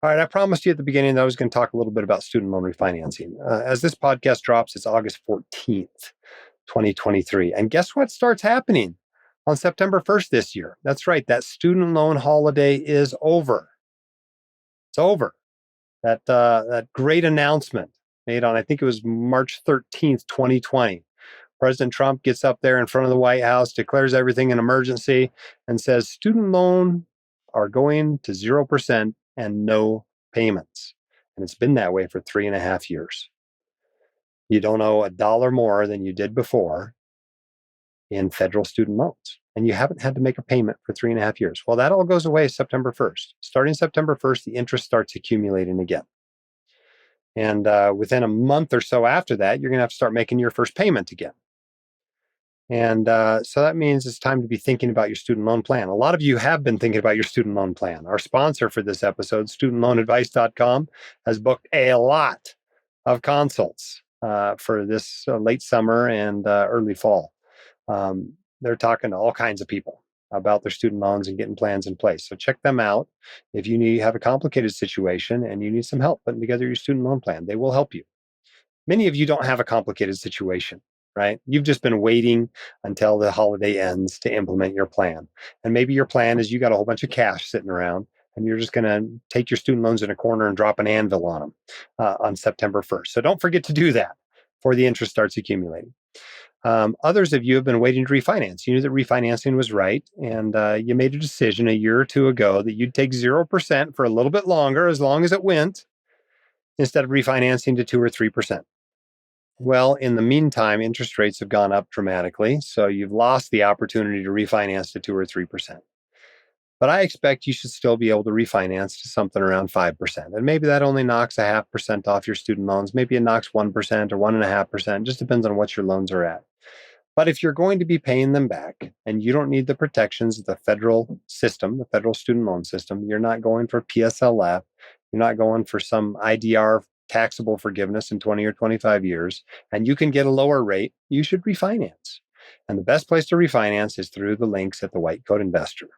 All right, I promised you at the beginning that I was going to talk a little bit about student loan refinancing. As this podcast drops, it's August 14th, 2023. And guess what starts happening on September 1st this year? That's right, that student loan holiday is over. It's over. That great announcement made on, I think it was March 13th, 2020. President Trump gets up there in front of the White House, declares everything an emergency, and says student loan are going to 0% and no payments. And it's been that way for 3.5 years. You don't owe a dollar more than you did before in federal student loans. And you haven't had to make a payment for 3.5 years. Well, that all goes away September 1st. Starting September 1st, the interest starts accumulating again. And within a month or so after that, you're going to have to start making your first payment again. And so that means it's time to be thinking about your student loan plan. A lot of you have been thinking about your student loan plan. Our sponsor for this episode, studentloanadvice.com, has booked a lot of consults for this late summer and early fall. They're talking to all kinds of people about their student loans and getting plans in place. So check them out if you have a complicated situation and you need some help putting together your student loan plan. They will help you. Many of you don't have a complicated situation, right? You've just been waiting until the holiday ends to implement your plan. And maybe your plan is you got a whole bunch of cash sitting around and you're just going to take your student loans in a corner and drop an anvil on them on September 1st. So don't forget to do that before the interest starts accumulating. Others of you have been waiting to refinance. You knew that refinancing was right, and you made a decision a year or two ago that you'd take 0% for a little bit longer, as long as it went, instead of refinancing to 2 or 3%. Well, in the meantime, interest rates have gone up dramatically, so you've lost the opportunity to refinance to 2 or 3%. But I expect you should still be able to refinance to something around 5%. And maybe that only knocks 0.5% off your student loans. Maybe it knocks 1% or 1.5%. Just depends on what your loans are at. But if you're going to be paying them back and you don't need the protections of the federal system, the federal student loan system, you're not going for PSLF, you're not going for some IDR taxable forgiveness in 20 or 25 years, and you can get a lower rate, you should refinance. And the best place to refinance is through the links at the White Coat Investor.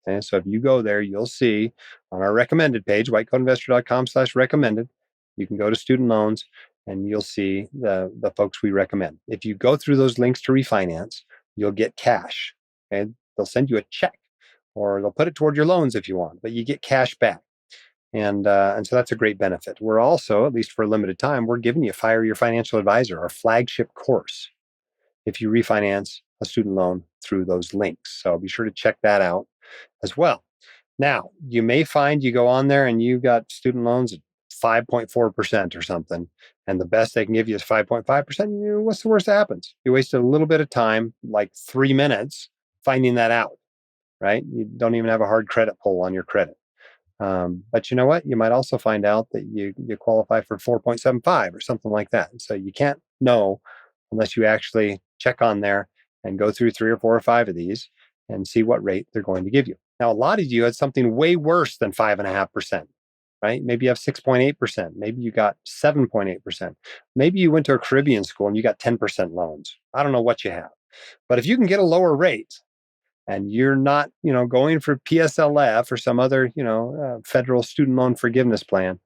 Okay, so if you go there, you'll see on our recommended page, whitecoatinvestor.com/recommended, you can go to student loans and you'll see the folks we recommend. If you go through those links to refinance, you'll get cash. Okay? They'll send you a check or they'll put it toward your loans if you want, but you get cash back. And so that's a great benefit. We're also, at least for a limited time, we're giving you Fire Your Financial Advisor, our flagship course, if you refinance a student loan through those links. So be sure to check that out as well. Now, you may find you go on there and you got student loans at 5.4% or something, and the best they can give you is 5.5%. What's the worst that happens? You wasted a little bit of time, like 3 minutes, finding that out, right? You don't even have a hard credit pull on your credit. But you know what? You might also find out that you qualify for 4.75 or something like that. So you can't know unless you actually check on there and go through 3 or 4 or 5 of these and see what rate they're going to give you. Now, a lot of you had something way worse than 5.5%, right? Maybe you have 6.8%. Maybe you got 7.8%. Maybe you went to a Caribbean school and you got 10% loans. I don't know what you have. But if you can get a lower rate and you're not, going for PSLF or some other, federal student loan forgiveness plan,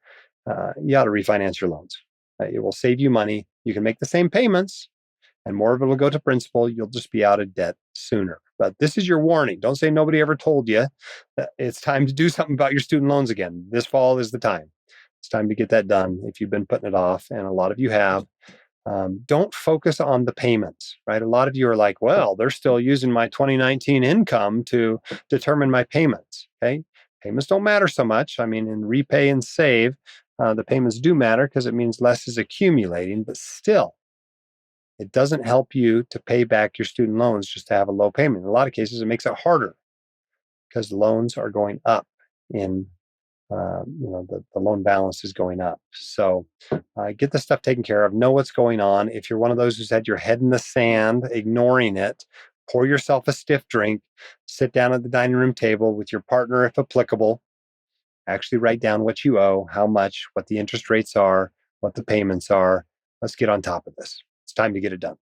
you ought to refinance your loans. It will save you money. You can make the same payments and more of it will go to principal. You'll just be out of debt sooner. But this is your warning. Don't say nobody ever told you that it's time to do something about your student loans again. This fall is the time. It's time to get that done if you've been putting it off, and a lot of you have. Don't focus on the payments, right? A lot of you are like, well, they're still using my 2019 income to determine my payments, okay? Payments don't matter so much. I mean, in repay and save, the payments do matter because it means less is accumulating, but still, it doesn't help you to pay back your student loans just to have a low payment. In a lot of cases, it makes it harder because loans are going up in, the loan balance is going up. So get the stuff taken care of. Know what's going on. If you're one of those who's had your head in the sand, ignoring it, pour yourself a stiff drink, sit down at the dining room table with your partner, if applicable, actually write down what you owe, how much, what the interest rates are, what the payments are. Let's get on top of this. It's time to get it done.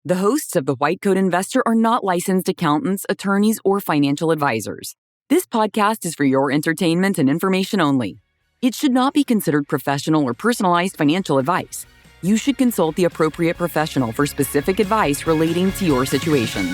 The hosts of the White Coat Investor are not licensed accountants, attorneys, or financial advisors. This podcast is for your entertainment and information only. It should not be considered professional or personalized financial advice. You should consult the appropriate professional for specific advice relating to your situation.